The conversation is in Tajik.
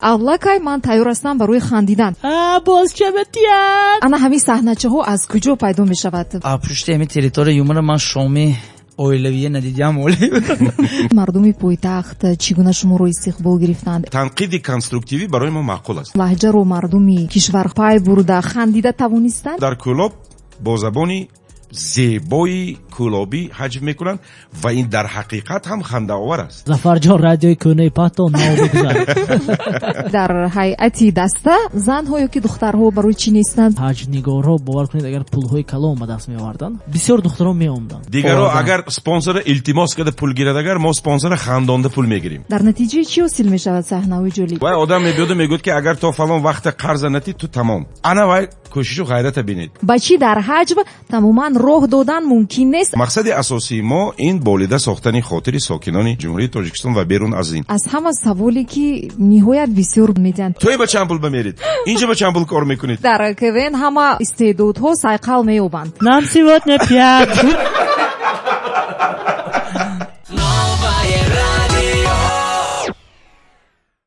авлакай ман тайёр ҳастам барои хандидан. боз ча метияд? Ана ҳамин саҳначаҳо аз куҷо пайдо мешавад? пушти ҳамин территория юмора ман шоми оилавие надидиам. мардуми пойтахт чӣ гуна шуморо истиқбол гирифтанд? танқиди конструктивӣ барои мо маъқул аст. лаҳҷаро мардуми кишвар пай бурда хандида тавонистанд? дар кӯлоб бо забони зебои кӯлобӣ ҳаҷв мекунанд ва ин дар ҳақиқат ҳам хандаовар аст. зафарҷон радиои кӯнаи пато наобигузар. дар ҳайати даста занҳо ёки духтарҳо барои чӣ нестанд? ҳаҷнигорҳо бовар кунед агар пулҳои калон ба даст меоварданд бисёр духтарҳо меомданд. дигаро агар спонсора илтимос карда пул гирад агар мо спонсора хандонда пул мегирем. дар натиҷаи чӣ ҳосил мешавад саҳнаҳои ҷолиб? вай одам мебиёду мегӯяд ки агар то фалон вақте қарза натӣ ту тамом. ана вай кӯшишу ғайрата бинед. ба чӣ дар ҳаҷв тамоман роҳ додан мумкин нест? мақсади асосии мо ин болида сохтани хотири сокинони ҷумҳурии тоҷикистон ва берун аз ин. аз ҳама саволе ки ниҳоят бисёр медиҳанд. toe ба чанд пул бамерид? инҷа ба чанд пул кор мекунед? дар квн ҳама истеъдодҳо сайқал меёбанд. нам сегодня 5.